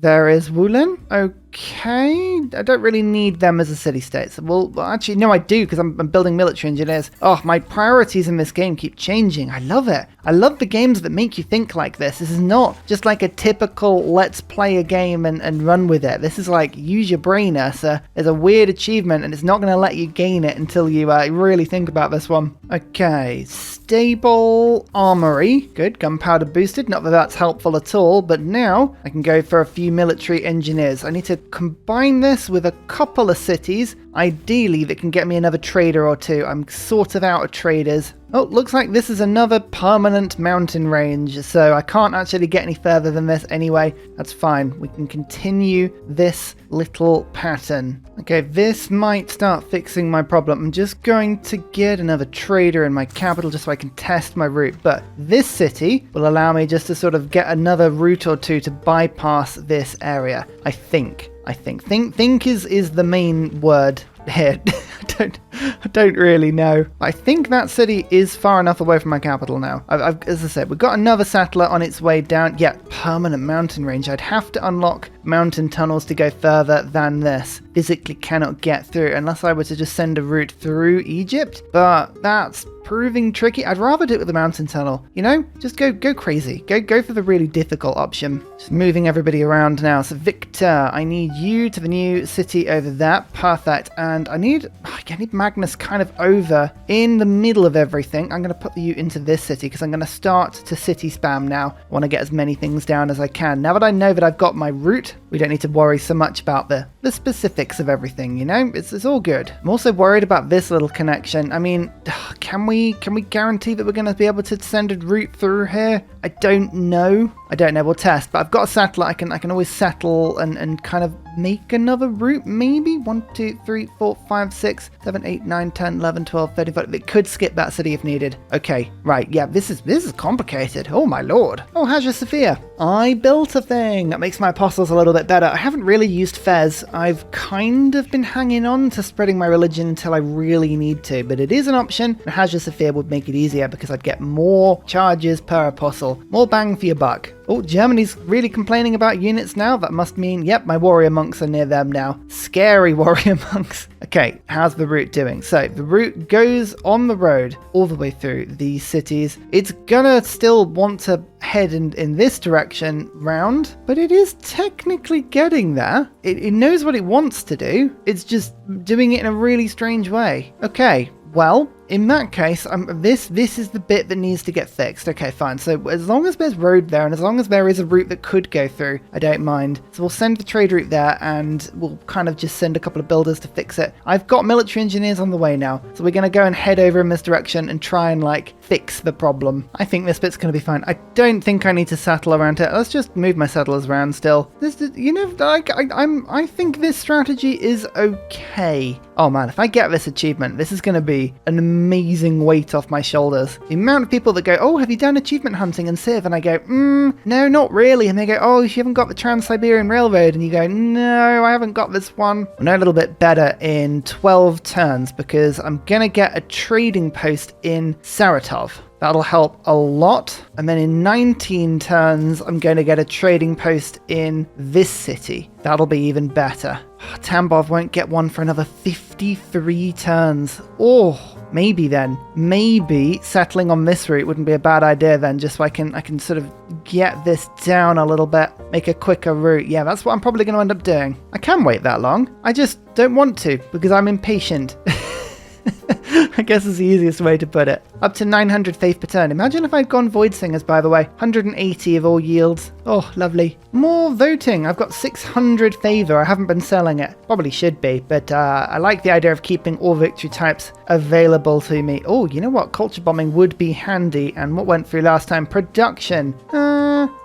there is Wulin. Okay, I don't really need them as a city-state. So, well, actually, no, I do, because I'm building military engineers. Oh, my priorities in this game keep changing. I love it. I love the games that make you think like this. This is not just like a typical let's play a game and run with it. This is like use your brain, Ursa. There's a weird achievement, and it's not going to let you gain it until you really think about this one. Okay, stable armory. Good, gunpowder boosted. Not that that's helpful at all, but now I can go for a few military engineers. I need to combine this with a couple of cities, ideally that can get me another trader or two. I'm sort of out of traders. Oh, looks like this is another permanent mountain range, so I can't actually get any further than this anyway. That's fine. We can continue this little pattern. Okay, this might start fixing my problem. I'm just going to get another trader in my capital just so I can test my route. But this city will allow me just to sort of get another route or two to bypass this area, I think. Think is the main word here. I don't really know. I think that city is far enough away from my capital now. As I said, we've got another settler on its way down. Yeah, permanent mountain range. I'd have to unlock mountain tunnels to go further than this. Physically cannot get through unless I were to just send a route through Egypt, but that's proving tricky. I'd rather do it with a mountain tunnel, you know? Just go crazy. Go for the really difficult option. Just moving everybody around now. So Victor, I need you to the new city over there. Perfect. And I need Magnus kind of over in the middle of everything. I'm going to put you into this city because I'm going to start to city spam now. I want to get as many things down as I can. Now that I know that I've got my route, we don't need to worry so much about the specifics of everything, you know? It's all good. I'm also worried about this little connection. I mean, can we guarantee that we're going to be able to send a route through here? I don't know. We'll test. But I've got a satellite. I can always settle and kind of make another route, maybe. 1, 2, 3, 4, 5, 6, 7, 8, 9, 10, 11, 12, 13, 14. It could skip that city if needed. Okay, right. Yeah, this is complicated. Oh, my lord. Oh, how's your Sophia? I built a thing. That makes my apostles a little bit better. I haven't really used Fez. I've kind of been hanging on to spreading my religion until I really need to, but it is an option. And Hagia Sophia would make it easier because I'd get more charges per apostle. More bang for your buck. Oh, Germany's really complaining about units now. That must mean, yep, my warrior monks are near them now. Scary warrior monks. Okay, how's the route doing? So the route goes on the road all the way through these cities. It's gonna still want to head in this direction round, but it is technically getting there. It knows what it wants to do. It's just doing it in a really strange way. Okay, well, in that case, this is the bit that needs to get fixed. Okay, fine. So as long as there's road there and as long as there is a route that could go through, I don't mind. So we'll send the trade route there and we'll kind of just send a couple of builders to fix it. I've got military engineers on the way now. So we're going to go and head over in this direction and try and fix the problem. I think this bit's going to be fine. I don't think I need to settle around it. Let's just move my settlers around still. I think this strategy is okay. Oh man, if I get this achievement, this is going to be an amazing weight off my shoulders. The amount of people that go, oh, have you done achievement hunting in Civ? And I go, no, not really. And they go, oh, you haven't got the Trans-Siberian Railroad. And you go, no, I haven't got this one. I know a little bit better in 12 turns because I'm going to get a trading post in Saratov. That'll help a lot. And then in 19 turns, I'm going to get a trading post in this city. That'll be even better. Tambov won't get one for another 53 turns. Oh, maybe then. Maybe settling on this route wouldn't be a bad idea then, just so I can sort of get this down a little bit, make a quicker route. Yeah, that's what I'm probably going to end up doing. I can wait that long. I just don't want to because I'm impatient. I guess is the easiest way to put it. Up to 900 faith per turn. Imagine if I'd gone Void Singers, by the way. 180 of all yields. Oh, lovely. More voting. I've got 600 favor. I haven't been selling it. Probably should be, but I like the idea of keeping all victory types available to me. Oh, you know what? Culture bombing would be handy. And what went through last time? Production.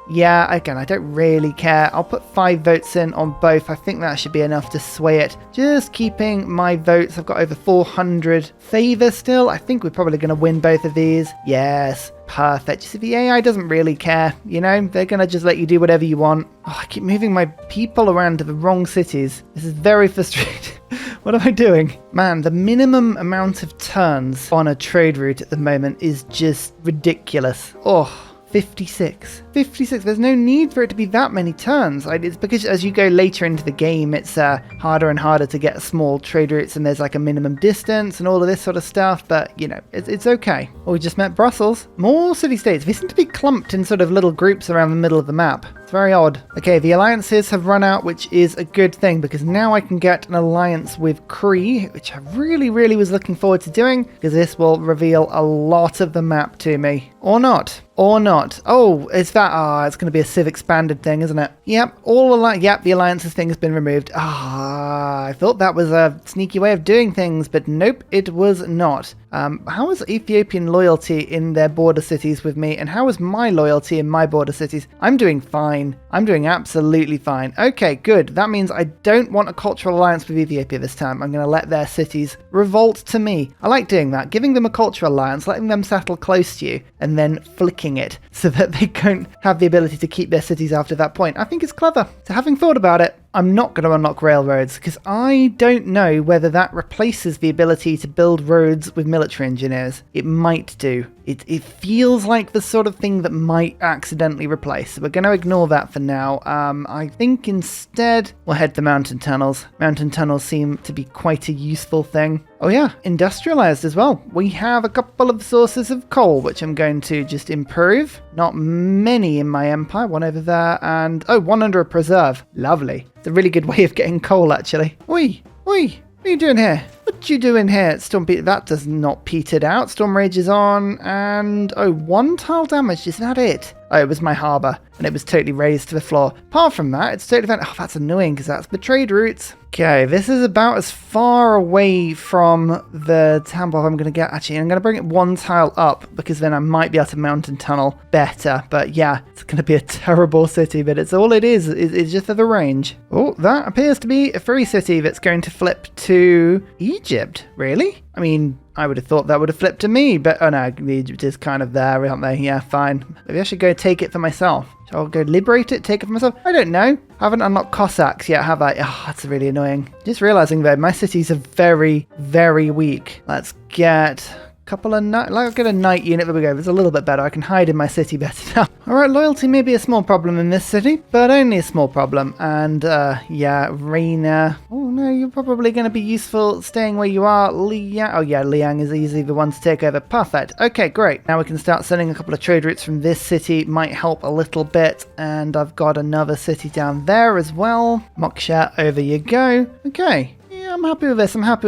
Yeah, again, I don't really care. I'll put 5 votes in on both. I think that should be enough to sway it. Just keeping my votes. I've got over 400 favor still. I think we're probably going to win both of these. Yes, perfect. You see, the AI doesn't really care. You know, they're going to just let you do whatever you want. Oh, I keep moving my people around to the wrong cities. This is very frustrating. What am I doing? Man, the minimum amount of turns on a trade route at the moment is just ridiculous. Oh. 56. 56. There's no need for it to be that many turns. It's because as you go later into the game, it's harder and harder to get small trade routes, and there's like a minimum distance and all of this sort of stuff. But, you know, it's okay. Oh, we just met Brussels. More city-states. They seem to be clumped in sort of little groups around the middle of the map. It's very odd. Okay, the alliances have run out, which is a good thing, because now I can get an alliance with Cree, which I really, really was looking forward to doing, because this will reveal a lot of the map to me. Or not. Or not. Oh, is that... it's going to be a Civ expanded thing, isn't it? Yep, the alliances thing has been removed. I thought that was a sneaky way of doing things, but nope, it was not. How is Ethiopian loyalty in their border cities with me, and how is my loyalty in my border cities? I'm doing fine. I'm doing absolutely fine. Okay, good. That means I don't want a cultural alliance with Ethiopia this time. I'm going to let their cities revolt to me. I like doing that, giving them a cultural alliance, letting them settle close to you, and then flicking it so that they don't have the ability to keep their cities after that point. I think it's clever. So having thought about it, I'm not going to unlock railroads because I don't know whether that replaces the ability to build roads with military engineers. It might do. It feels like the sort of thing that might accidentally replace. So we're going to ignore that for now. I think instead we'll head to mountain tunnels. Mountain tunnels seem to be quite a useful thing. Oh yeah, industrialized as well. We have a couple of sources of coal, which I'm going to just improve. Not many in my empire. One over there and... one under a preserve. Lovely. It's a really good way of getting coal, actually. Oi. What are you doing here? What you doing here? That does not petered out. Storm Rage is on, and 1 tile damage. Is that it? Oh, it was my harbour, and it was totally raised to the floor. Apart from that, it's totally fine. Oh, that's annoying because that's the trade routes. Okay, this is about as far away from the temple I'm going to get. Actually, I'm going to bring it 1 tile up because then I might be able to mountain tunnel better. But yeah, it's going to be a terrible city, but it's all it is. It's just at the range. Oh, that appears to be a free city that's going to flip to Egypt. Really? I mean, I would have thought that would have flipped to me, but oh no, Egypt is kind of there, aren't they? Yeah, fine. Maybe I should go take it for myself. Shall I go liberate it, take it for myself? I don't know. I haven't unlocked Cossacks yet, have I? Oh, that's really annoying. Just realizing though, my cities are very, very weak. Let's get... I'll get a night unit. There we go. It's a little bit better. I can hide in my city better now. Alright, loyalty may be a small problem in this city, but only a small problem. And, yeah, Reina. Oh, no, you're probably going to be useful staying where you are. Liang. Oh, yeah, Liang is easily the one to take over. Perfect. Okay, great. Now we can start sending a couple of trade routes from this city. Might help a little bit. And I've got another city down there as well. Moksha, over you go. Okay. Yeah, I'm happy with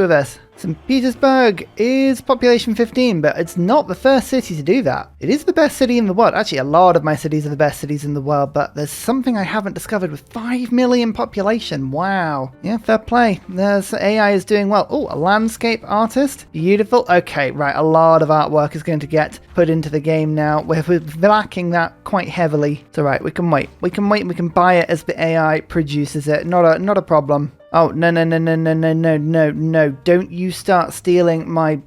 this. St. Petersburg is population 15, but it's not the first city to do that. It is the best city in the world. Actually, a lot of my cities are the best cities in the world, but there's something I haven't discovered with 5 million population. Wow. Yeah, fair play. There's AI is doing well. Oh, a landscape artist. Beautiful. Okay, right. A lot of artwork is going to get put into the game now. We're lacking that quite heavily. It's all right. We can wait. We can buy it as the AI produces it. Not a problem. Oh, no. Don't you start stealing my...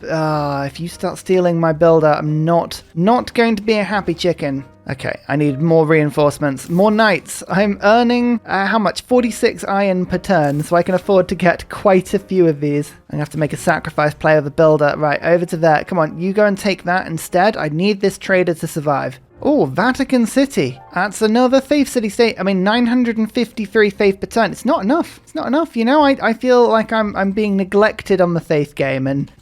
if you start stealing my builder, I'm not going to be a happy chicken. Okay, I need more reinforcements. More knights. I'm earning, how much? 46 iron per turn, so I can afford to get quite a few of these. I'm going to have to make a sacrifice play of the builder. Right, over to there. Come on, you go and take that instead. I need this trader to survive. Oh, Vatican City. That's another faith city-state. I mean, 953 faith per turn. It's not enough. It's not enough. You know, I feel like I'm being neglected on the faith game, and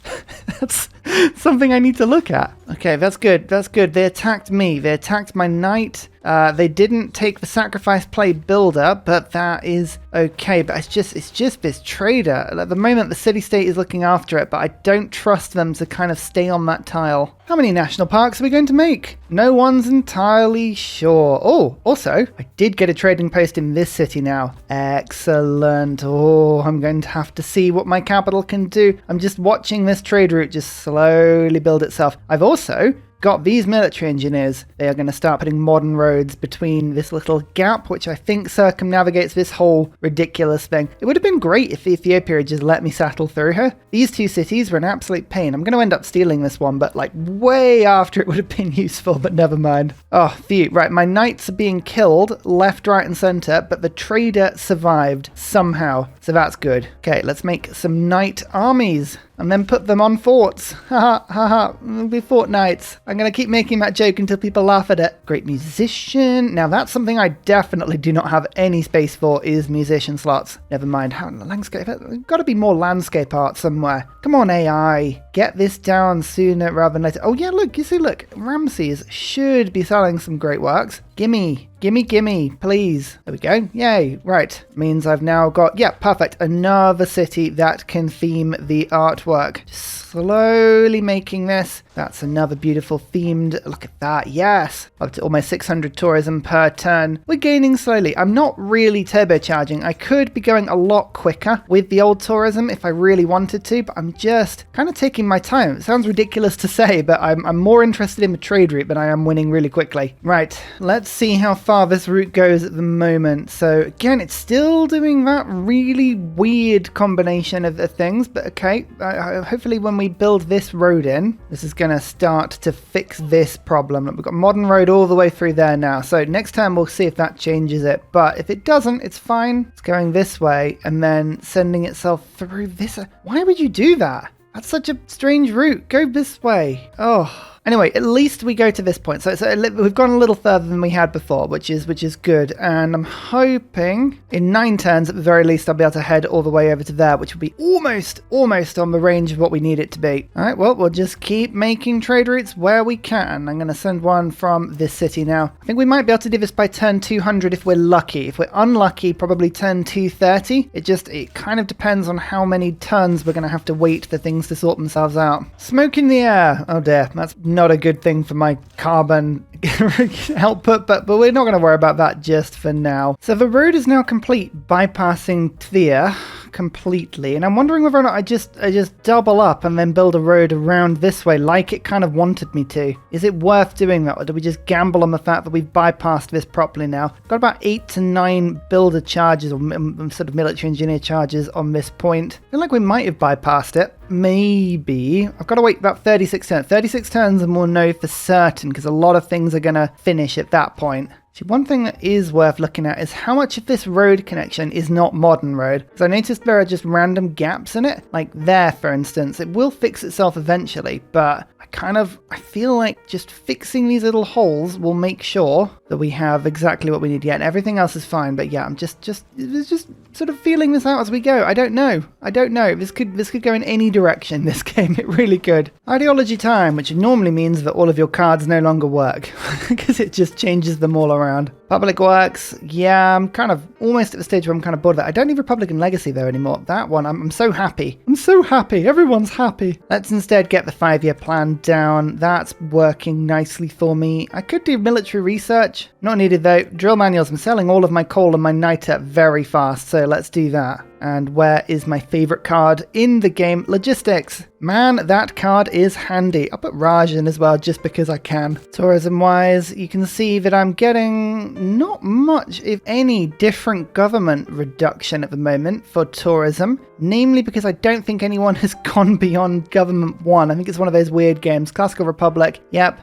that's something I need to look at. Okay, that's good. That's good. They attacked me. They attacked my knight. They didn't take the sacrifice play builder, but that is okay. But it's just this trader. At the moment, the city-state is looking after it, but I don't trust them to kind of stay on that tile. How many national parks are we going to make? No one's entirely sure. Oh, also, I did get a trading post in this city now. Excellent. Oh, I'm going to have to see what my capital can do. I'm just watching this trade route just slowly build itself. I've also got these military engineers. They are going to start putting modern roads between this little gap, which I think circumnavigates this whole ridiculous thing. It would have been great if Ethiopia had just let me settle through her. These two cities were an absolute pain. I'm going to end up stealing this one, but like way after it would have been useful, but never mind. Oh, phew. Right, my knights are being killed left, right, and center, but the trader survived. somehow. So that's good. Okay, let's make some knight armies and then put them on forts. Haha, haha, it'll be fortnights. I'm going to keep making that joke until people laugh at it. Great musician. Now that's something I definitely do not have any space for, is musician slots. Never mind. How landscape? There's got to be more landscape art somewhere. Come on, AI. Get this down sooner rather than later. Oh yeah, look, you see, look. Ramses should be selling some great works. Gimme, gimme, gimme, please. There we go. Yay. Right. Means I've now got, yeah, perfect. Another city that can theme the artwork. Just slowly making this. That's another beautiful themed. Look at that. Yes. Up to almost 600 tourism per turn. We're gaining slowly. I'm not really turbocharging. I could be going a lot quicker with the old tourism if I really wanted to, but I'm just kind of taking my time. It sounds ridiculous to say, but I'm more interested in the trade route than I am winning really quickly. Right. Let's see how far this route goes at the moment. So again, it's still doing that really weird combination of the things, but okay. Hopefully when we build this road in, this is going to start to fix this problem. We've got modern road all the way through there now. So next time we'll see if that changes it. But if it doesn't, it's fine. It's going this way and then sending itself through this. Why would you do that? That's such a strange route. Go this way. Oh. Anyway, at least we go to this point. So we've gone a little further than we had before, which is good. And I'm hoping in 9 turns, at the very least, I'll be able to head all the way over to there, which will be almost on the range of what we need it to be. All right, well, we'll just keep making trade routes where we can. I'm going to send one from this city now. I think we might be able to do this by turn 200 if we're lucky. If we're unlucky, probably turn 230. It kind of depends on how many turns we're going to have to wait for things to sort themselves out. Smoke in the air. Oh dear, that's not a good thing for my carbon output, but we're not going to worry about that just for now. So the road is now complete, bypassing Tver completely, and I'm wondering whether or not I just double up and then build a road around this way like it kind of wanted me to. Is it worth doing that, or do we just gamble on the fact that we've bypassed this properly now? Got about 8 to 9 builder charges, or sort of military engineer charges on this point. I feel like we might have bypassed it. Maybe. I've got to wait about 36 turns. 36 turns and we'll know for certain, because a lot of things are going to finish at that point. See, one thing that is worth looking at is how much of this road connection is not modern road. Because I noticed there are just random gaps in it. Like there, for instance. It will fix itself eventually, but I feel like just fixing these little holes will make sure that we have exactly what we need. Yeah, and everything else is fine. But yeah, I'm just sort of feeling this out as we go. I don't know. This could go in any direction, this game. It really could. Ideology time, which normally means that all of your cards no longer work because it just changes them all around. Public Works, yeah, I'm kind of almost at the stage where I'm kind of bored of it. I don't need Republican Legacy though anymore. That one, I'm so happy. I'm so happy. Everyone's happy. Let's instead get the 5-year plan down. That's working nicely for me. I could do military research. Not needed though. Drill manuals. I'm selling all of my coal and my niter very fast, so let's do that. And where is my favorite card in the game? Logistics. Man, that card is handy. I'll put Raj in as well just because I can. Tourism-wise, you can see that I'm getting not much, if any, different government reduction at the moment for tourism. Namely because I don't think anyone has gone beyond Government 1. I think it's one of those weird games. Classical Republic. Yep.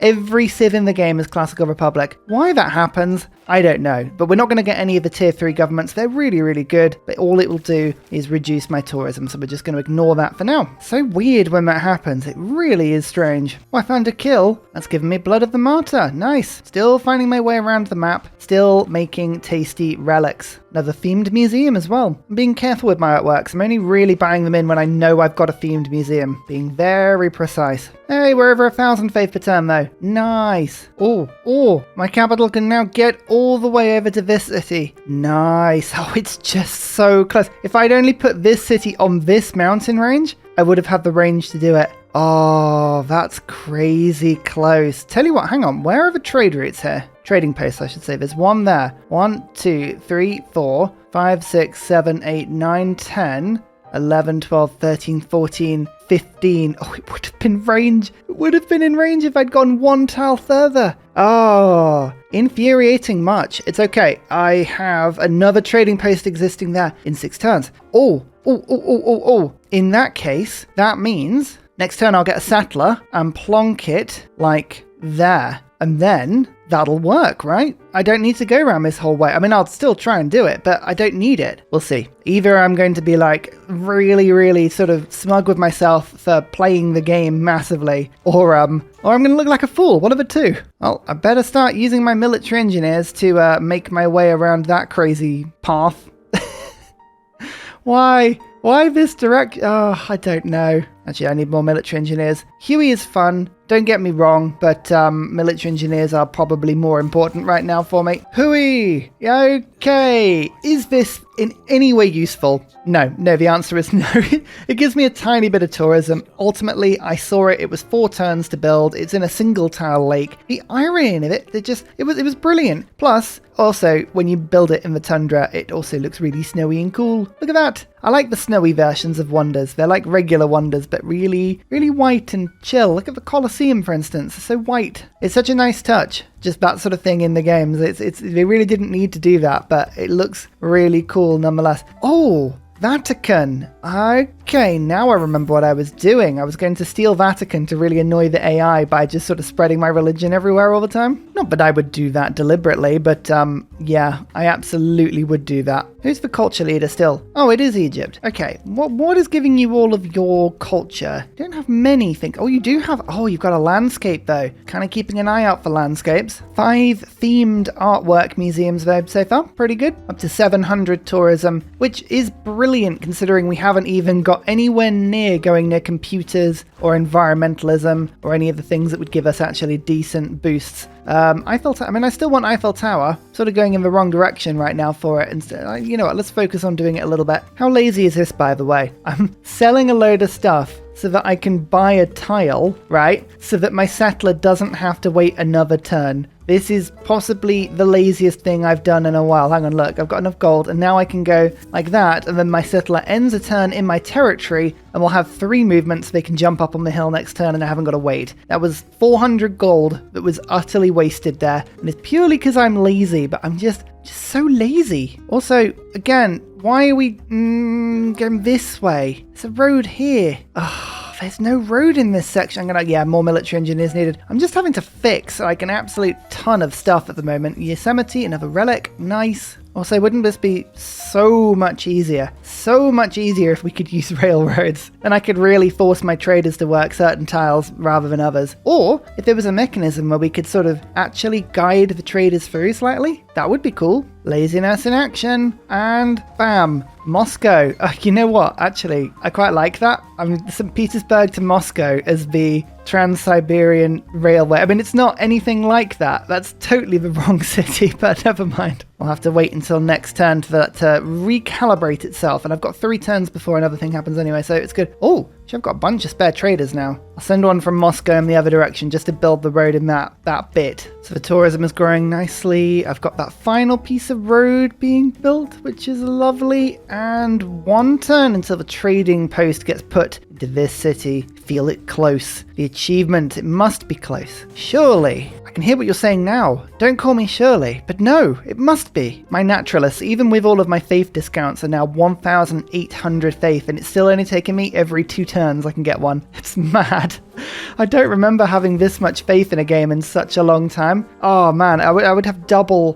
Every civ in the game is Classical Republic. Why that happens, I don't know. But we're not going to get any of the tier 3 governments. They're really, really good. But all it will do is reduce my tourism. So we're just going to ignore that for now. So weird when that happens. It really is strange. Oh, I found a kill. That's given me Blood of the Martyr. Nice. Still finding my way around the map. Still making tasty relics. Another themed museum as well. I'm being careful with my artworks. I'm only really buying them in when I know I've got a themed museum. Being very precise. Hey, we're over 1,000 faith per turn though. Nice. Oh, my capital can now get all the way over to this city. Nice. Oh, it's just so close. If I'd only put this city on this mountain range, I would have had the range to do it. Oh, that's crazy close. Tell you what, hang on. Where are the trade routes here? Trading posts, I should say. There's one there. 1, 2, 3, 4, 5, 6, 7, 8, 9, 10, 11, 12, 13, 14, 15. Oh, it would have been range. It would have been in range if I'd gone 1 tile further. Oh, infuriating much. It's okay. I have another trading post existing there in 6 turns. Oh. In that case, that means next turn I'll get a settler and plonk it like there. and then that'll work, right? I don't need to go around this whole way. I mean, I'll still try and do it, but I don't need it. We'll see. Either I'm going to be like really, really sort of smug with myself for playing the game massively, or I'm going to look like a fool. One of the two. Well, I better start using my military engineers to make my way around that crazy path. Why? Why this direction? Oh, I don't know. Actually, I need more military engineers. Huey is fun, don't get me wrong, but military engineers are probably more important right now for me. Huey! Okay. Is this in any way useful? No, the answer is no. It gives me a tiny bit of tourism. Ultimately, I saw it. It was 4 turns to build. It's in a single tile lake. The irony of it, it was brilliant. Plus, also, when you build it in the Tundra, it also looks really snowy and cool. Look at that. I like the snowy versions of wonders. They're like regular wonders, but really, really white and chill. Look at the Colosseum, for instance. It's so white. It's such a nice touch. Just that sort of thing in the games. They really didn't need to do that, but it looks really cool nonetheless. Oh, Vatican. Okay, now I remember what I was doing. I was going to steal Vatican to really annoy the AI by just sort of spreading my religion everywhere all the time. Not that I would do that deliberately, but yeah, I absolutely would do that. Who's the culture leader still? Oh, it is Egypt. Okay, what is giving you all of your culture? You don't have many things. Oh, you do have... Oh, you've got a landscape, though. Kind of keeping an eye out for landscapes. 5 themed artwork museums there so far. Pretty good. Up to 700 tourism, which is brilliant considering we haven't even got anywhere near going near computers or environmentalism or any of the things that would give us actually decent boosts. I still want Eiffel Tower, sort of going in the wrong direction right now for it. Instead, you know what, let's focus on doing it a little bit. How lazy is this, by the way? I'm selling a load of stuff so that I can buy a tile, right? So that my settler doesn't have to wait another turn. This is possibly the laziest thing I've done in a while. Hang on, look, I've got enough gold, and now I can go like that, and then my settler ends a turn in my territory, and we'll have 3 movements so they can jump up on the hill next turn, and I haven't got to wait. That was 400 gold that was utterly wasted there, and it's purely because I'm lazy, but I'm just so lazy. Also, again, why are we going this way? There's a road here. Ugh. There's no road in this section. More military engineers needed. I'm just having to fix like an absolute ton of stuff at the moment. Yosemite, another relic, nice. Also, wouldn't this be so much easier? So much easier if we could use railroads. And I could really force my traders to work certain tiles rather than others. Or if there was a mechanism where we could sort of actually guide the traders through slightly, that would be cool. Laziness in action. And bam. Moscow. You know what? Actually, I quite like that. St. Petersburg to Moscow as the Trans-Siberian Railway. I mean, it's not anything like that. That's totally the wrong city, but never mind. We'll have to wait until next turn for that to recalibrate itself. And I've got 3 turns before another thing happens anyway, so it's good. Oh, I've got a bunch of spare traders now. I'll send one from Moscow in the other direction just to build the road in that bit. So the tourism is growing nicely. I've got that final piece of road being built, which is lovely. And 1 turn until the trading post gets put into this city. Feel it close. The achievement, it must be close. Surely. I can hear what you're saying now. Don't call me Shirley. But no, it must be. My naturalists, even with all of my faith discounts, are now 1,800 faith, and it's still only taking me every 2 turns I can get one. It's mad. I don't remember having this much faith in a game in such a long time. Oh man, I would have double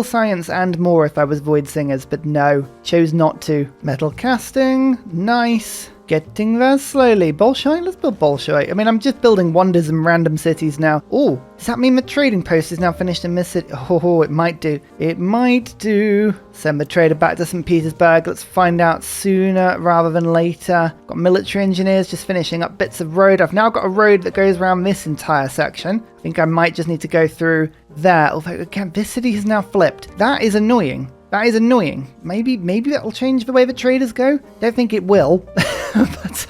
science and more if I was Void Singers, but no, chose not to. Metal casting, nice. Getting there slowly. Bolshoi? Let's build Bolshoi. I mean, I'm just building wonders in random cities now. Oh, does that mean the trading post is now finished in this city? Oh, it might do. It might do. Send the trader back to St. Petersburg. Let's find out sooner rather than later. Got military engineers just finishing up bits of road. I've now got a road that goes around this entire section. I think I might just need to go through there. Although, again, this city has now flipped. That is annoying. That is annoying. Maybe that'll change the way the traders go. Don't think it will. But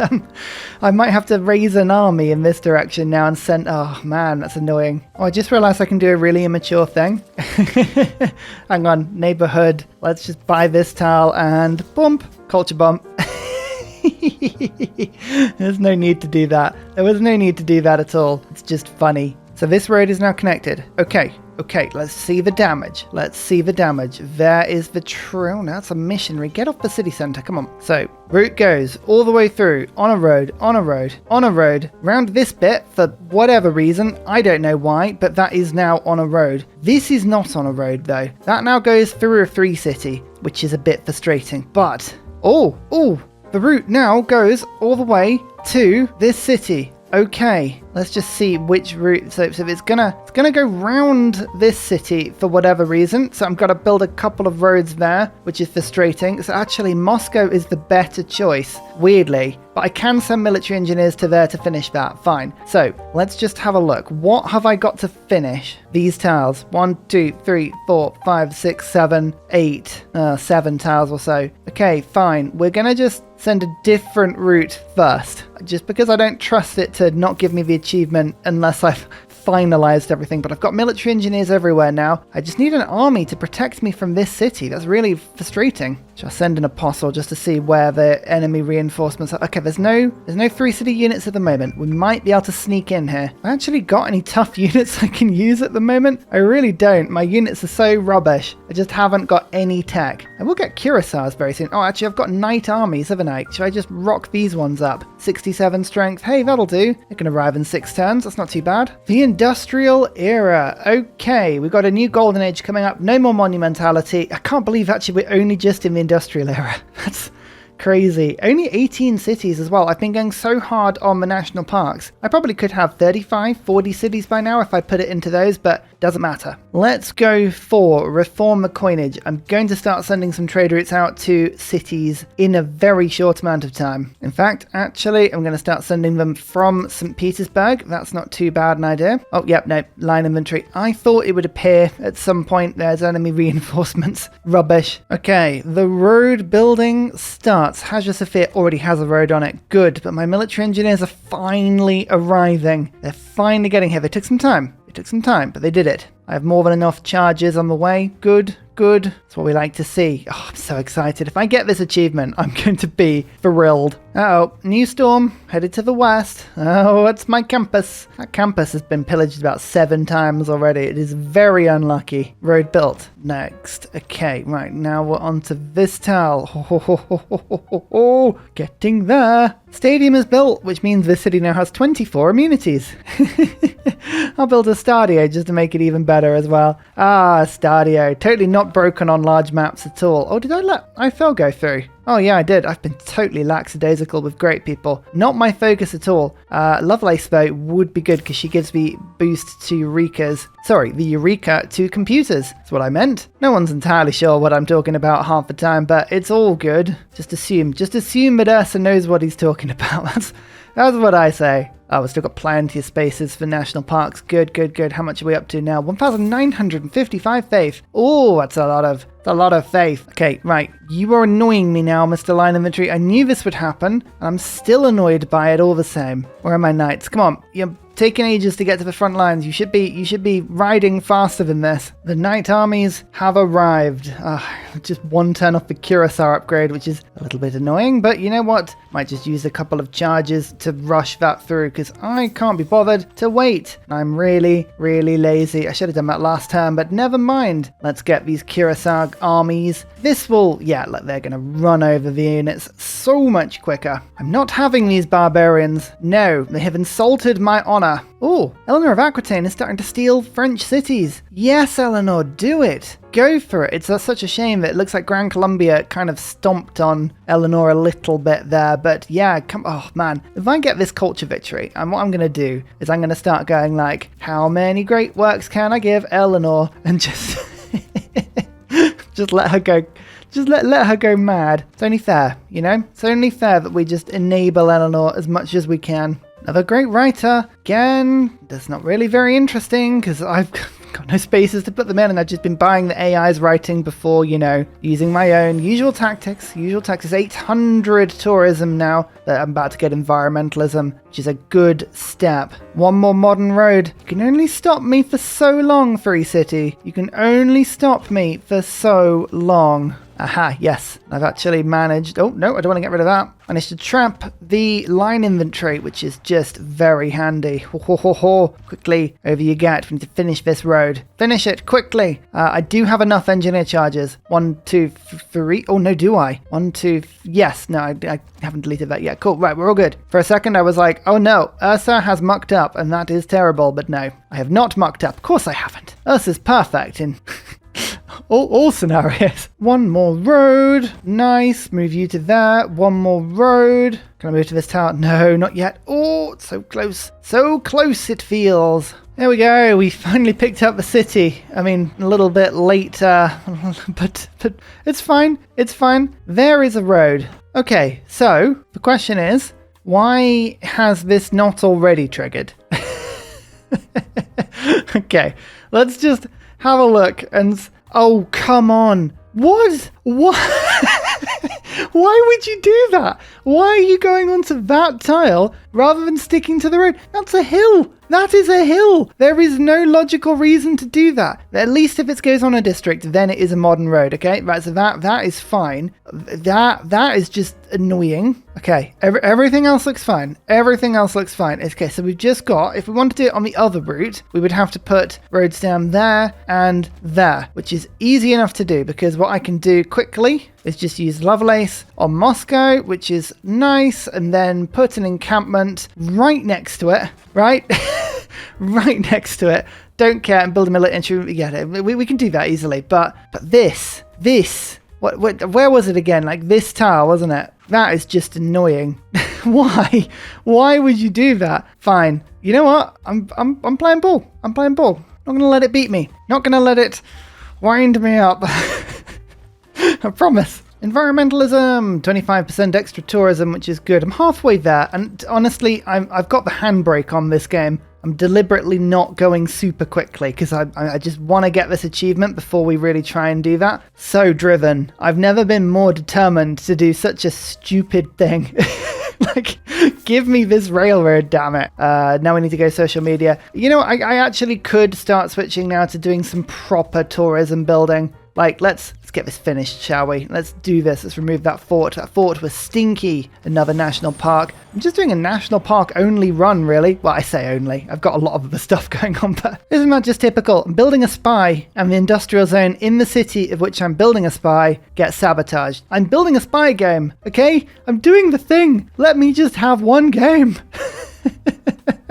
I might have to raise an army in this direction now and send... Oh, man, that's annoying. Oh, I just realized I can do a really immature thing. Hang on, neighborhood. Let's just buy this tile and bump. Culture bump. There's no need to do that. There was no need to do that at all. It's just funny. So this road is now connected. Okay, let's see the damage. There is the trail. Now that's a missionary. Get off the city centre, come on. So, route goes all the way through, on a road, round this bit, for whatever reason, I don't know why, but that is now on a road. This is not on a road, though. That now goes through a 3 city, which is a bit frustrating, but... the route now goes all the way to this city. Okay, let's just see which route. So it's gonna go round this city for whatever reason. So I'm gonna build a couple of roads there, which is frustrating. So actually Moscow is the better choice, weirdly. But I can send military engineers to there to finish that. Fine. So let's just have a look. What have I got to finish? These tiles. 1, 2, 3, 4, 5, 6, 7, 8. 7 tiles or so. Okay, fine. We're gonna just send a different route first. Just because I don't trust it to not give me the achievement unless I've finalized everything, but I've got military engineers everywhere now. I just need an army to protect me from this city. That's really frustrating. Shall I send an apostle just to see where the enemy reinforcements are? Okay, there's no 3 city units at the moment. We might be able to sneak in here. I actually got any tough units I can use at the moment? I really don't. My units are so rubbish. I just haven't got any tech. I will get cuirassiers very soon. Oh, actually, I've got knight armies, haven't I? Should I just rock these ones up? 67 strength. Hey, that'll do. It can arrive in 6 turns. That's not too bad. The industrial era. Okay, we've got a new golden age coming up. No more monumentality. I can't believe actually we're only just in the industrial era. That's crazy. Only 18 cities as well. I've been going so hard on the national parks. I probably could have 35, 40 cities by now if I put it into those, but doesn't matter. Let's go for reform the coinage. I'm going to start sending some trade routes out to cities in a very short amount of time. In fact, actually, I'm going to start sending them from St. Petersburg. That's not too bad an idea. Oh, yep, no, line inventory. I thought it would appear at some point there's enemy reinforcements. Rubbish. Okay, the road building starts. Hagia Sophia already has a road on it. Good, but my military engineers are finally arriving. They're finally getting here. They took some time. But they did it. I have more than enough charges on the way. Good. That's what we like to see. Oh, I'm so excited. If I get this achievement, I'm going to be thrilled. Uh-oh, new storm, headed to the west. Oh, it's my campus. That campus has been pillaged about 7 times already. It is very unlucky. Road built. Next. Okay, right, now we're on to this tile. Getting there. Stadium is built, which means this city now has 24 immunities. I'll build a Stadio just to make it even better as well. Ah, Stadio. Totally not broken on large maps at all. Oh, did I let Eiffel go through? Oh yeah, I did. I've been totally lackadaisical with great people. Not my focus at all. Lovelace, though, would be good because she gives the boost to Eureka's... Sorry, the Eureka to computers. That's what I meant. No one's entirely sure what I'm talking about half the time, but it's all good. Just assume that Ursa knows what he's talking about. That's what I say. Oh, we've still got plenty of spaces for national parks. Good. How much are we up to now? 1,955 faith. Oh, that's a lot of faith. Okay, right. You are annoying me now, Mr. Line Inventory. I knew this would happen, and I'm still annoyed by it all the same. Where are my knights? Come on. You're taking ages to get to the front lines. You should be riding faster than this. The knight armies have arrived. Just 1 turn off the cuirassier upgrade, which is a little bit annoying, but you know what? Might just use a couple of charges to rush that through, because I can't be bothered to wait. I'm really lazy. I should have done that last turn, but never mind. Let's get these cuirassier armies. This will, they're going to run over the units so much quicker. I'm not having these barbarians. No, they have insulted my honor. Oh, Eleanor of Aquitaine is starting to steal French cities. Yes, Eleanor, do it. Go for it. It's such a shame that it looks like Grand Columbia kind of stomped on Eleanor a little bit there. But yeah, oh man, if I get this culture victory, and what I'm going to do is I'm going to start going like, how many great works can I give Eleanor? And just, just let her go. Just let her go mad. It's only fair, you know? It's only fair that we just enable Eleanor as much as we can. Another great writer. Again, that's not really very interesting because I've got no spaces to put them in and I've just been buying the AI's writing before, you know, using my own usual tactics. 800 tourism now that I'm about to get environmentalism, which is a good step. 1 more modern road. You can only stop me for so long, Free City. You can only stop me for so long. Aha, yes. I've actually managed... Oh, no, I don't want to get rid of that. Managed to trap the line inventory, which is just very handy. Ho, ho, ho, ho. Quickly, over you get. We need to finish this road. Finish it, quickly. I do have enough engineer charges. 1, 2, 3... Oh, no, do I? 1, 2... Yes, no, I haven't deleted that yet. Cool, right, we're all good. For a second, I was like, oh no, Ursa has mucked up, and that is terrible. But no, I have not mucked up. Of course I haven't. Ursa's perfect in... all scenarios. One more road. Nice. Move you to there. One more road. Can I move to this tower? No, not yet. Oh, it's so close. So close it feels. There we go. We finally picked up the city. I mean, a little bit late, but it's fine. It's fine. There is a road. Okay, so the question is, why has this not already triggered? Okay, let's just have a look and... Oh, come on. What? What? Why would you do that? Why are you going onto that tile rather than sticking to the road? That's a hill. That is a hill. There is no logical reason to do that. At least if it goes on a district, then it is a modern road, okay? Right, so that is fine. That is just annoying. Okay, everything else looks fine. Everything else looks fine. Okay, so we've just got, if we want to do it on the other route, we would have to put roads down there and there, which is easy enough to do because what I can do quickly is just use Lovelace on Moscow, which is nice, and then put an encampment right next to it, right? Right next to it. Don't care, and build a military. Yeah, we can do that easily. But this, what, where was it again? Like this tower, wasn't it? That is just annoying. Why? Why would you do that? Fine. You know what? I'm playing ball. I'm playing ball. Not gonna let it beat me. Not gonna let it wind me up. I promise. Environmentalism, 25% extra tourism, which is good. I'm halfway there, and honestly, I've got the handbrake on this game. I'm deliberately not going super quickly because I just want to get this achievement before we really try and do that. So driven. I've never been more determined to do such a stupid thing. Like, give me this railroad, damn it. Now we need to go social media. You know, I actually could start switching now to doing some proper tourism building. Like, let's get this finished, shall we? Let's do this. Let's remove that fort. That fort was stinky. Another national park. I'm just doing a national park only run, really. Well, I say only. I've got a lot of other stuff going on, but isn't that just typical? I'm building a spy, and the industrial zone in the city of which I'm building a spy gets sabotaged. I'm building a spy game, okay? I'm doing the thing. Let me just have one game.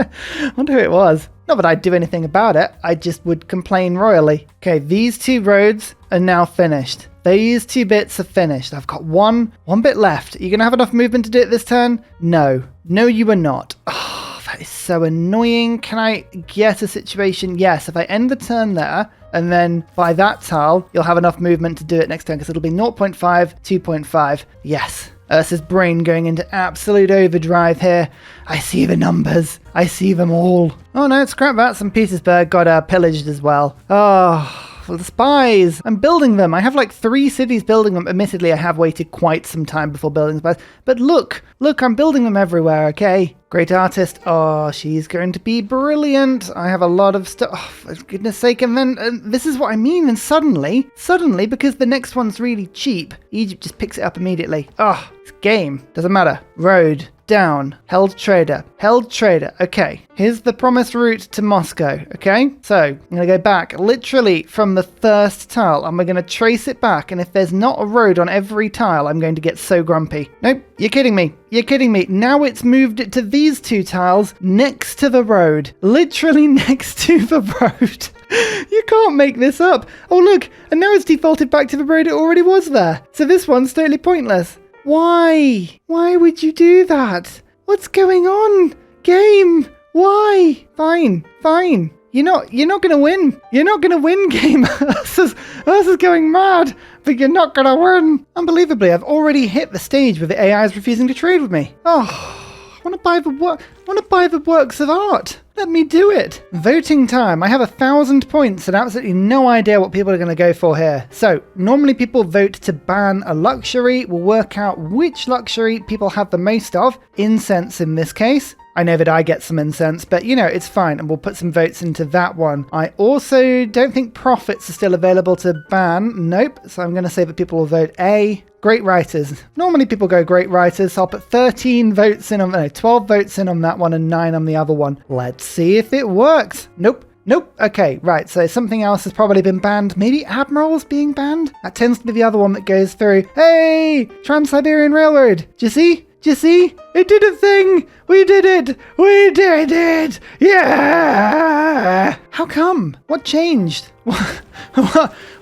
I wonder who it was. Not that I'd do anything about it, I just would complain royally. Okay, these two roads are now finished. These two bits are finished. I've got one bit left. Are you going to have enough movement to do it this turn? No. No, you are not. Oh, that is so annoying. Can I get a situation? Yes, if I end the turn there, and then by that tile, you'll have enough movement to do it next turn, because it'll be 0.5, 2.5. Yes. Ursa's brain going into absolute overdrive here. I see the numbers. I see them all. Oh no, scrap that. St. Petersburg got pillaged as well. Oh, the spies. I'm building them. I have like 3 cities building them. Admittedly, I have waited quite some time before building spies. But look, I'm building them everywhere, okay? Great artist. Oh, she's going to be brilliant. I have a lot of stuff. Oh, for goodness sake. And then this is what I mean. And suddenly, because the next one's really cheap, Egypt just picks it up immediately. Oh, this game. Doesn't matter. Road. Down. Held trader. Okay, here's the promised route to Moscow, okay? So, I'm going to go back literally from the first tile, and we're going to trace it back, and if there's not a road on every tile, I'm going to get so grumpy. Nope, you're kidding me. Now it's moved it to these 2 tiles next to the road. Literally next to the road. You can't make this up. Oh, look, and now it's defaulted back to the road it already was there. So this one's totally pointless. Why? Why would you do that? What's going on? Game? Why? Fine. You're not gonna win. You're not gonna win, game. Ursa's going mad, but you're not gonna win. Unbelievably, I've already hit the stage where the AI is refusing to trade with me. Oh, I want to buy the works of art. Let me do it. Voting time. I have 1,000 points and absolutely no idea what people are going to go for here. So normally people vote to ban a luxury. We'll work out which luxury people have the most of. Incense in this case. I know that I get some incense, but you know, it's fine. And we'll put some votes into that one. I also don't think profits are still available to ban. Nope. So I'm going to say that people will vote A. Great writers. Normally people go great writers, so I'll put 13 votes in on, no, 12 votes in on that one and 9 on the other one. Let's see if it works. Nope. Nope. Okay, right. So something else has probably been banned. Maybe Admiral's being banned? That tends to be the other one that goes through. Hey, Trans-Siberian Railroad. Do you see? Do you see? It did a thing! We did it! We did it! Yeah! How come? What changed?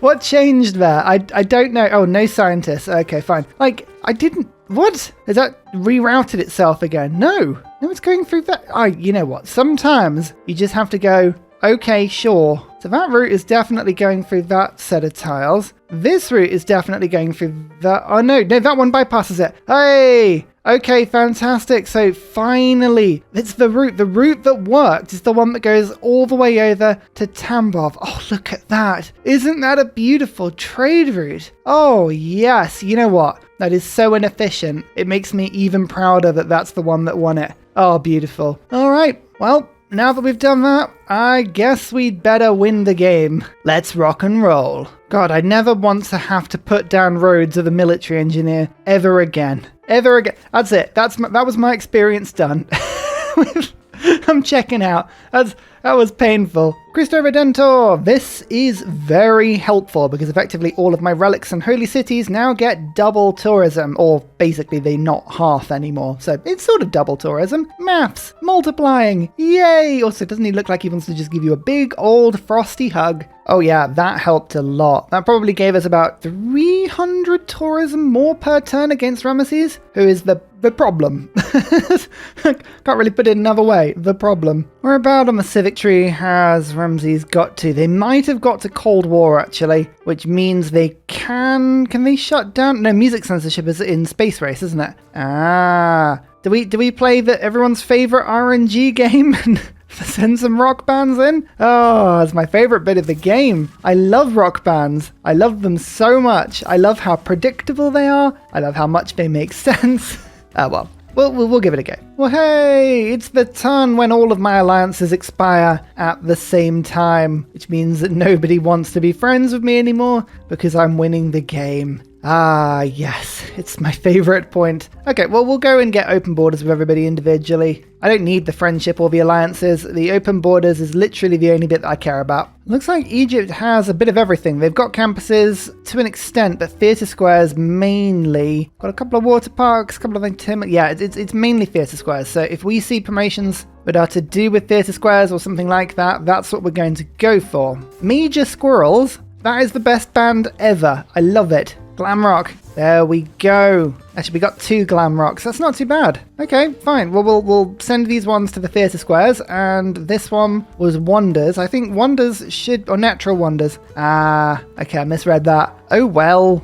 What changed there? I don't know. Oh, no scientists. Okay, fine. Like, I didn't... What? Has that rerouted itself again? No. No, it's going through that. You know what? Sometimes you just have to go, okay, sure. So that route is definitely going through that set of tiles. This route is definitely going through that. Oh, no, that one bypasses it. Hey! Okay, fantastic. So finally, it's the route. The route that worked is the one that goes all the way over to Tambov. Oh, look at that. Isn't that a beautiful trade route? Oh, yes. You know what? That is so inefficient. It makes me even prouder that that's the one that won it. Oh, beautiful. All right. Well, now that we've done that, I guess we'd better win the game. Let's rock and roll. God, I never want to have to put down roads with a military engineer ever again. Ever again. That's it. That was my experience done. I'm checking out. That was painful. Cristo Redentor. This is very helpful because effectively all of my relics and holy cities now get double tourism, or basically they're not half anymore. So it's sort of double tourism. Maths. Multiplying. Yay. Also, doesn't he look like he wants to just give you a big old frosty hug? Oh yeah, that helped a lot. That probably gave us about 300 tourism more per turn against Ramesses, who is the problem. Can't really put it another way. The problem. Where about on the civic tree has Ramesses got to? They might have got to Cold War actually, which means they can they shut down? No, music censorship is in Space Race, isn't it? Ah. Do we play everyone's favorite RNG game? Send some rock bands in? Oh, it's my favorite bit of the game. I love rock bands. I love them so much. I love how predictable they are. I love how much they make sense. Well, we'll give it a go. Well, hey, it's the turn when all of my alliances expire at the same time, which means that nobody wants to be friends with me anymore because I'm winning the game. Ah, yes, it's my favorite point. Okay, well, we'll go and get open borders with everybody individually. I don't need the friendship or the alliances. The open borders is literally the only bit that I care about. Looks like Egypt has a bit of everything. They've got campuses to an extent, but theatre squares mainly. Got a couple of water parks, a couple of things. Yeah, it's mainly theatre squares. So if we see promotions that are to do with theatre squares or something like that, that's what we're going to go for. Major Squirrels, that is the best band ever. I love it. Glam rock. There we go. Actually, we got 2 glam rocks. That's not too bad. Okay, fine. Well, we'll send these ones to the theatre squares, and this one was wonders. I think wonders or natural wonders. Ah, okay, I misread that. Oh well.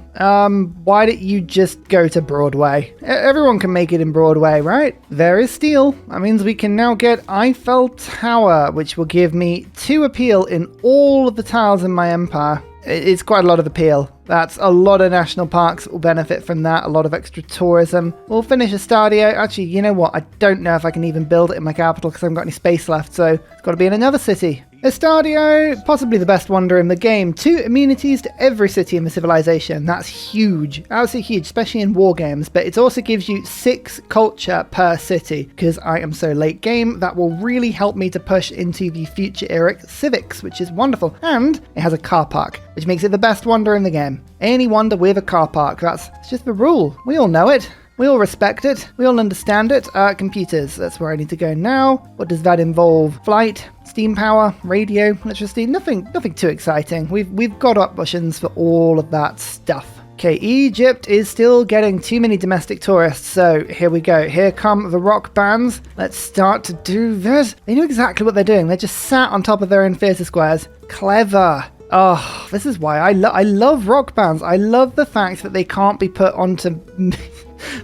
Why don't you just go to Broadway? Everyone can make it in Broadway, right? There is steel. That means we can now get Eiffel Tower, which will give me 2 appeal in all of the tiles in my empire. It's quite a lot of appeal. That's a lot of national parks that will benefit from that, a lot of extra tourism. We'll finish a Stadio. Actually, you know what? I don't know if I can even build it in my capital because I haven't got any space left, so it's got to be in another city. Estadio, possibly the best wonder in the game. 2 immunities to every city in the civilization. That's huge. Absolutely huge, especially in war games. But it also gives you 6 culture per city. Because I am so late game, that will really help me to push into the future era civics, which is wonderful. And it has a car park, which makes it the best wonder in the game. Any wonder with a car park. That's just the rule. We all know it. We all respect it. We all understand it. Computers, that's where I need to go now. What does that involve? Flight, steam power, radio, electricity, nothing too exciting. We've got options for all of that stuff. Okay, Egypt is still getting too many domestic tourists, so here we go. Here come the rock bands. Let's start to do this. They know exactly what they're doing. They're just sat on top of their own theatre squares. Clever. Oh, this is why I love rock bands. I love the fact that they can't be put onto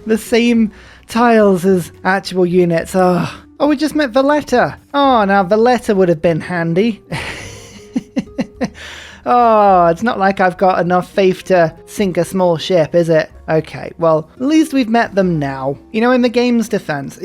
the same tiles as actual units. Oh, we just met Valletta. Oh, now Valletta would have been handy. Oh, it's not like I've got enough faith to sink a small ship, is it? Okay, well, at least we've met them now. You know, in the game's defense,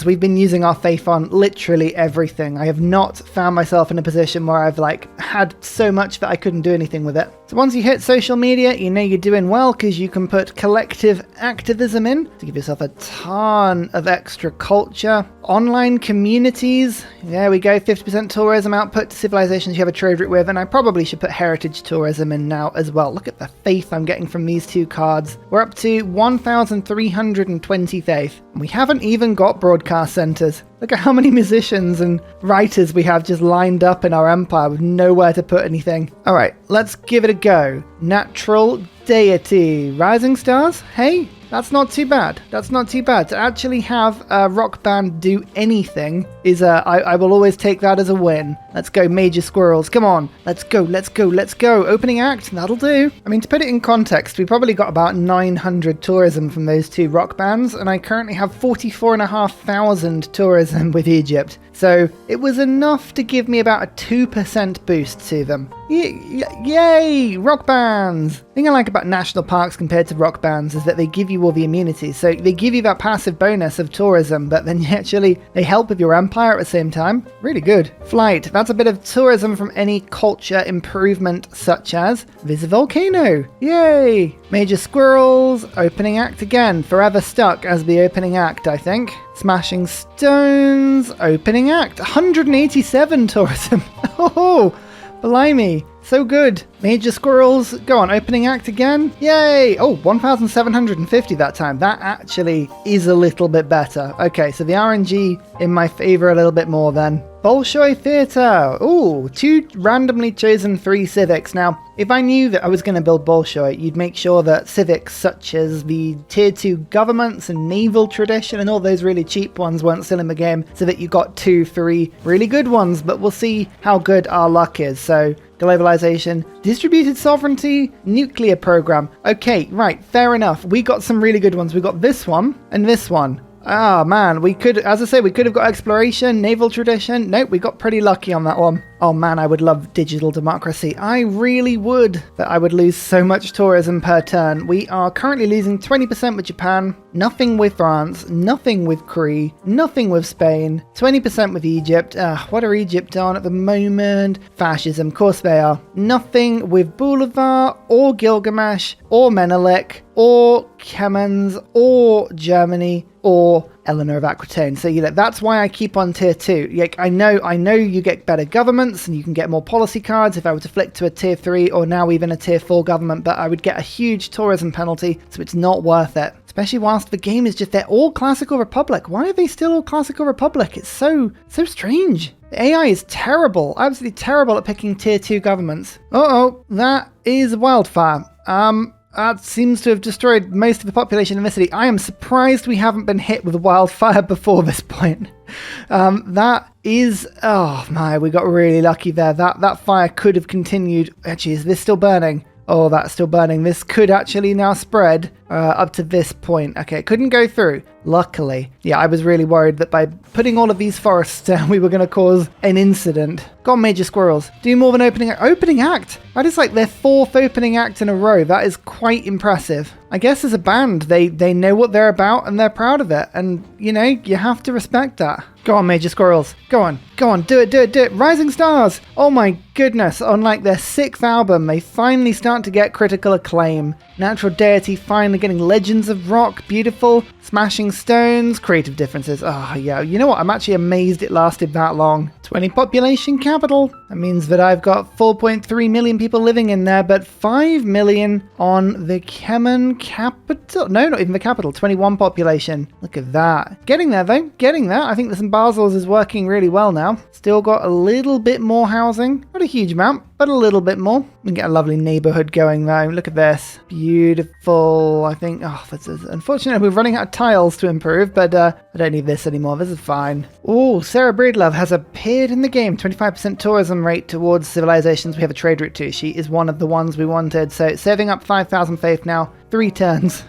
we've been using our faith on literally everything. I have not found myself in a position where I've had so much that I couldn't do anything with it. So once you hit social media, you know you're doing well because you can put collective activism in to give yourself a ton of extra culture. Online communities, there we go, 50% tourism output to civilizations you have a trade route with, and I probably should put heritage tourism in now as well. Look at the faith I'm getting from these two cards. We're up to 1,320 faith, and we haven't even got broadcast centers. Look at how many musicians and writers we have just lined up in our empire with nowhere to put anything. All right, let's give it a go. Natural Deity. Rising stars? Hey, that's not too bad. That's not too bad. To actually have a rock band do anything is I will always take that as a win. Let's go, major squirrels. Come on. Let's go, let's go, let's go. Opening act, that'll do. I mean, to put it in context, we probably got about 900 tourism from those two rock bands, and I currently have 44,500 tourism with Egypt. So it was enough to give me about a 2% boost to them. Yay! Rock bands! The thing I like about national parks compared to rock bands is that they give you all the immunities. So they give you that passive bonus of tourism, but then actually they help with your empire at the same time. Really good. Flight. That's a bit of tourism from any culture improvement, such as visit volcano. Yay! Major squirrels. Opening act again. Forever stuck as the opening act, I think. Smashing stones. Opening act. 187 tourism. Oh, blimey. So good. Major squirrels. Go on, opening act again. Yay! Oh, 1,750 that time. That actually is a little bit better. Okay, so the RNG in my favor a little bit more then. Bolshoi Theatre. Ooh, 2 randomly chosen 3 civics. Now, if I knew that I was going to build Bolshoi, you'd make sure that civics such as the tier 2 governments and naval tradition and all those really cheap ones weren't still in the game, so that you got 2, 3 really good ones, but we'll see how good our luck is. So, globalization, distributed sovereignty, nuclear program. Okay, right, fair enough. We got some really good ones. We got this one and this one. Ah, man, we could, as I say, we could have got exploration, naval tradition. Nope, we got pretty lucky on that one. Oh man, I would love digital democracy. I really would. But I would lose so much tourism per turn. We are currently losing 20% with Japan, nothing with France, nothing with Cree, nothing with Spain, 20% with Egypt. What are Egypt on at the moment? Fascism, of course they are. Nothing with Bolivar, or Gilgamesh, or Menelik, or Kemens, or Germany, or Eleanor of Aquitaine. So, you know, that's why I keep on tier 2. Like, I know you get better governments and you can get more policy cards if I were to flick to a tier 3 or now even a tier 4 government, but I would get a huge tourism penalty, so it's not worth it. Especially whilst the game is just, they're all Classical Republic. Why are they still all Classical Republic? It's so strange. The AI is terrible, absolutely terrible at picking tier 2 governments. Uh-oh, that is wildfire. That seems to have destroyed most of the population in the city. I am surprised we haven't been hit with wildfire before this point. That is... Oh my, we got really lucky there. That fire could have continued. Actually, is this still burning? Oh, that's still burning. This could actually now spread up to this point. Okay, it couldn't go through. Luckily. Yeah, I was really worried that by putting all of these forests down, we were going to cause an incident. Go on, major squirrels. Do more than opening act. Opening act! That is like their 4th opening act in a row. That is quite impressive. I guess as a band, they know what they're about and they're proud of it. And, you know, you have to respect that. Go on, major squirrels. Go on. Do it. Rising Stars! Oh my goodness. On like their 6th album, they finally start to get critical acclaim. Natural Deity finally getting Legends of Rock. Beautiful. Smashing Stones. Creative differences. Oh, yeah. You know what? I'm actually amazed it lasted that long. 20 population capital. That means that I've got 4.3 million people living in there, but 5 million on the Kemen capital. No, not even the capital. 21 population. Look at that. Getting there, though. Getting there. I think the St. Basil's is working really well now. Still got a little bit more housing. Not a huge amount, but a little bit more. We can get a lovely neighborhood going, though. Look at this. Beautiful. I think... Oh, this is unfortunate. We're running out of tiles to improve, but I don't need this anymore. This is fine. Oh, Sarah Breedlove has appeared in the game. 25% tourism rate towards civilizations we have a trade route to. She is one of the ones we wanted. So saving up 5,000 faith now. 3 turns.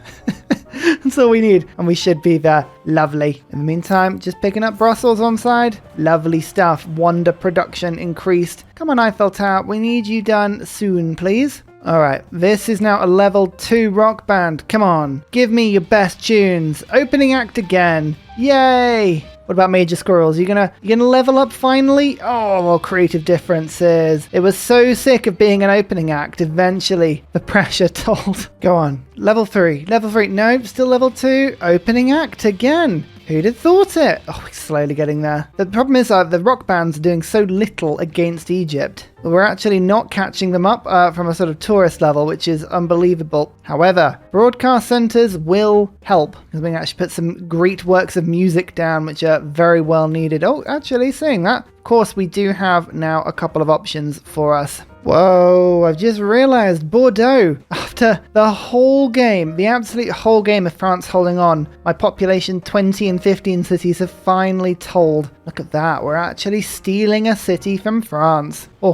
That's all we need, and we should be there. Lovely. In the meantime, just picking up Brussels on side. Lovely stuff. Wonder production increased. Come on, Eiffel Tower. We need you done soon, please. Alright, this is now a level 2 rock band. Come on, give me your best tunes. Opening act again. Yay! What about Major Squirrels? You gonna level up finally? Oh, creative differences. It was so sick of being an opening act. Eventually, the pressure told. Go on. Level 3. Level 3. Nope, still level 2. Opening act again. Who'd have thought it? Oh, we're slowly getting there. The problem is the rock bands are doing so little against Egypt. We're actually not catching them up from a sort of tourist level, which is unbelievable. However, broadcast centres will help, because we can actually put some great works of music down, which are very well needed. Oh, actually, saying that, of course, we do have now a couple of options for us. Whoa, I've just realised Bordeaux, after the whole game, the absolute whole game of France holding on, my population 20 and 15 cities have finally told. Look at that, we're actually stealing a city from France. Oh,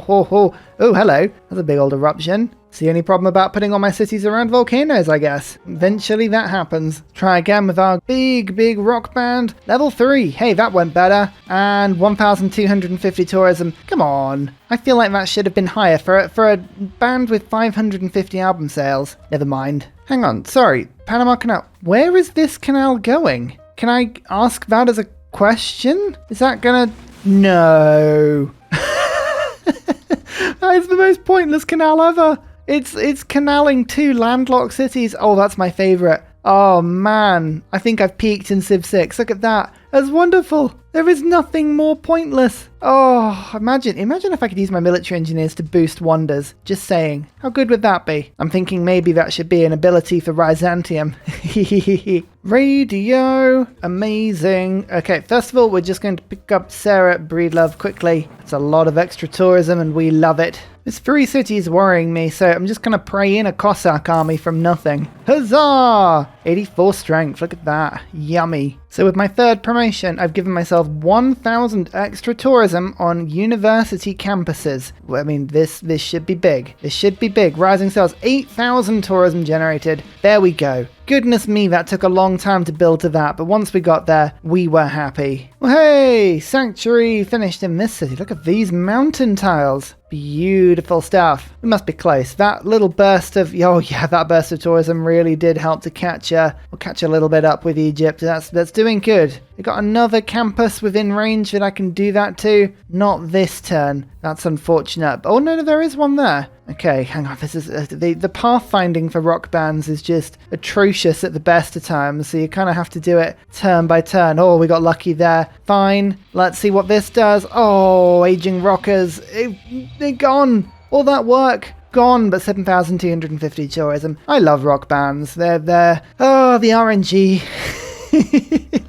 hello, that's a big old eruption. It's the only problem about putting all my cities around volcanoes, I guess. Eventually that happens. Try again with our big rock band. Level 3. Hey, that went better. And 1,250 tourism. Come on. I feel like that should have been higher for a band with 550 album sales. Never mind. Hang on, sorry. Panama Canal. Where is this canal going? Can I ask that as a question? Is that gonna... No. That is the most pointless canal ever. It's canaling 2 landlocked cities. Oh, that's my favourite. Oh man, I think I've peaked in Civ 6. Look at that. That's wonderful. There is nothing more pointless. Oh, imagine if I could use my military engineers to boost wonders. Just saying. How good would that be? I'm thinking maybe that should be an ability for Byzantium. Radio. Amazing. Okay, first of all, we're just going to pick up Sarah Breedlove quickly. It's a lot of extra tourism and we love it. This 3 cities worrying me, so I'm just going to pray in a Cossack army from nothing. Huzzah! 84 strength, look at that. Yummy. So with my 3rd promotion, I've given myself 1,000 extra tourism on university campuses. I mean, this should be big. This should be big. Rising sales, 8,000 tourism generated. There we go. Goodness me, that took a long time to build to that, but once we got there, we were happy. Well, hey, sanctuary finished in this city. Look at these mountain tiles. Beautiful stuff. We must be close. That little burst of, that burst of tourism really did help to catch a little bit up with Egypt. That's doing good. We got another campus within range that I can do that to. Not this turn. That's unfortunate. Oh no, there is one there. Okay, hang on. This is the pathfinding for rock bands is just atrocious at the best of times. So you kind of have to do it turn by turn. Oh, we got lucky there. Fine. Let's see what this does. Oh, aging rockers. They're gone. All that work. Gone, but 7,250 tourism. I love rock bands. They're oh, the RNG.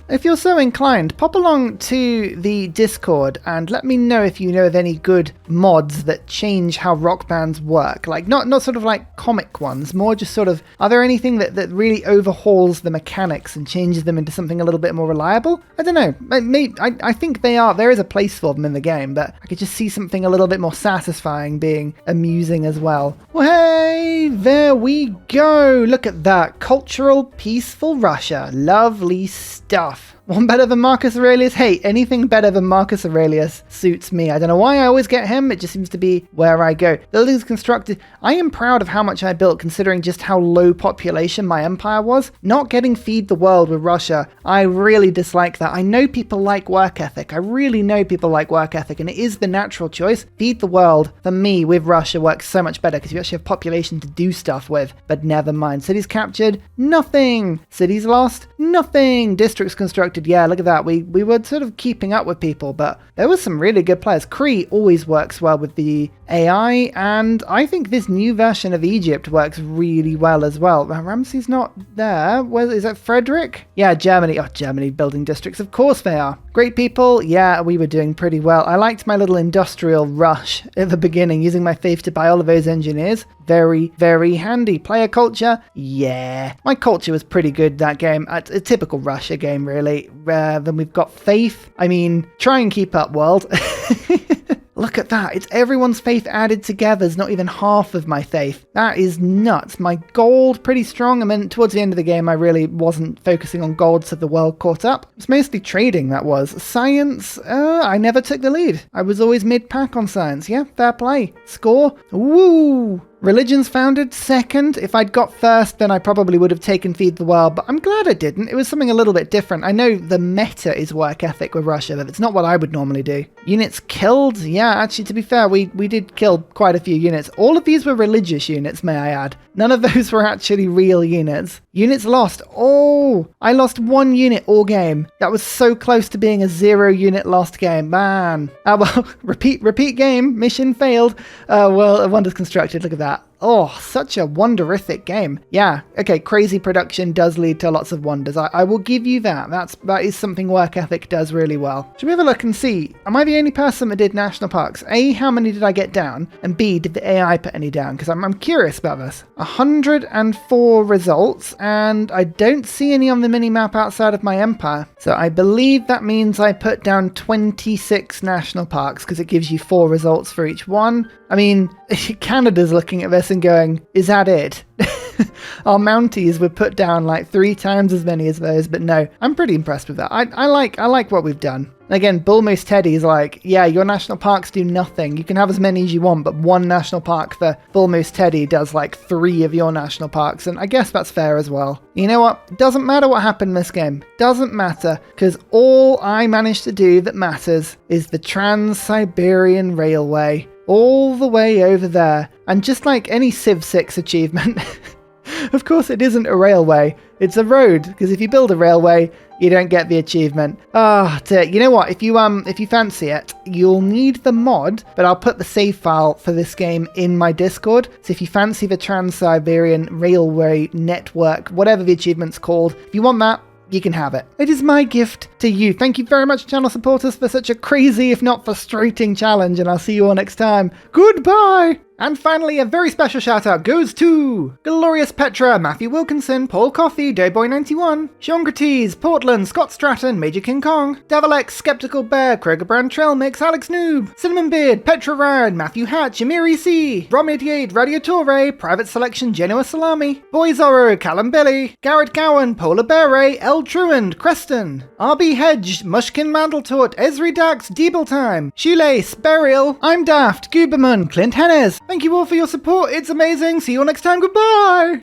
If you're so inclined, pop along to the Discord and let me know if you know of any good mods that change how rock bands work. Like, not sort of like comic ones, more just sort of, are there anything that really overhauls the mechanics and changes them into something a little bit more reliable? I don't know. I think there is a place for them in the game, but I could just see something a little bit more satisfying being amusing as well. Well, hey, there we go. Look at that. Cultural, peaceful Russia. Lovely stuff. One better than Marcus Aurelius? Hey, anything better than Marcus Aurelius suits me. I don't know why I always get him. It just seems to be where I go. Buildings constructed. I am proud of how much I built considering just how low population my empire was. Not getting feed the world with Russia. I really dislike that. I know people like work ethic. I really know people like work ethic, and it is the natural choice. Feed the world, for me, with Russia works so much better because you actually have population to do stuff with. But never mind. Cities captured? Nothing. Cities lost? Nothing. Districts constructed. Yeah, look at that. We were sort of keeping up with people, but there was some really good players. Cree always works well with the AI, and I think this new version of Egypt works really well as well. Ramsey's not there. Where is that? Frederick? Yeah, Germany. Oh, Germany building districts. Of course they are. Great people. Yeah, we were doing pretty well. I liked my little industrial rush at the beginning, using my faith to buy all of those engineers. Very, very handy. Player culture? Yeah. My culture was pretty good that game. A typical Russia game, really. Then we've got faith. I mean, try and keep up, world. Look at that. It's everyone's faith added together. It's not even half of my faith. That is nuts. My gold, pretty strong. I mean, towards the end of the game, I really wasn't focusing on gold, so the world caught up. It's mostly trading, that was. Science, I never took the lead. I was always mid-pack on science. Yeah, fair play. Score, woo! Religions founded, second. If I'd got first, then I probably would have taken Feed the World, but I'm glad I didn't. It was something a little bit different. I know the meta is work ethic with Russia, but it's not what I would normally do. Units killed? Yeah, actually, to be fair, we did kill quite a few units. All of these were religious units, may I add. None of those were actually real units. Units lost. Oh, I lost 1 unit all game. That was so close to being a 0 unit lost game. Man. Well, repeat game. Mission failed. Well, wonders constructed. Look at that. Oh, such a wonderific game. Yeah, okay, crazy production does lead to lots of wonders. I will give you that. That is something work ethic does really well. Should we have a look and see? Am I the only person that did national parks? A, how many did I get down? And B, did the AI put any down? Because I'm curious about this. 104 results, and I don't see any on the mini-map outside of my empire. So I believe that means I put down 26 national parks, because it gives you 4 results for each one. I mean, Canada's looking at this and going, is that it? Our Mounties were put down like 3 times as many as those, but no, I'm pretty impressed with that. I like what we've done. Again, Bullmoose Teddy is like, yeah, your national parks do nothing. You can have as many as you want, but 1 national park for Bullmoose Teddy does like 3 of your national parks, and I guess that's fair as well. You know what? Doesn't matter what happened in this game. Doesn't matter, because all I managed to do that matters is the Trans-Siberian Railway. All the way over there. And just like any Civ 6 achievement, of course it isn't a railway, it's a road, because if you build a railway, you don't get the achievement. You know what, if you fancy it, you'll need the mod, but I'll put the save file for this game in my Discord, so if you fancy the Trans-Siberian Railway Network, whatever the achievement's called, if you want that, you can have it. It is my gift to you. Thank you very much, channel supporters, for such a crazy, if not frustrating challenge, and I'll see you all next time. Goodbye! And finally, a very special shout out goes to Glorious Petra, Matthew Wilkinson, Paul Coffey, Dayboy91, Sean Portland, Scott Stratton, Major King Kong, Davalex, Skeptical Bear, Krogerbrand Trail Mix, Alex Noob, Cinnamon Beard, Petra Ryan, Matthew Hatch, Amiri C, Rom88, Radiatore, Private Selection, Genoa Salami, Boy Zorro, Callum Billy, Garrett Gowan, Polar Bear Ray, L. Truand, Creston, RB Hedge, Mushkin Mandeltort, Esri Dax, Deeble Time, Shoelace, Burial, I'm Daft, Guberman, Clint Hennes. Thank you all for your support. It's amazing. See you all next time. Goodbye.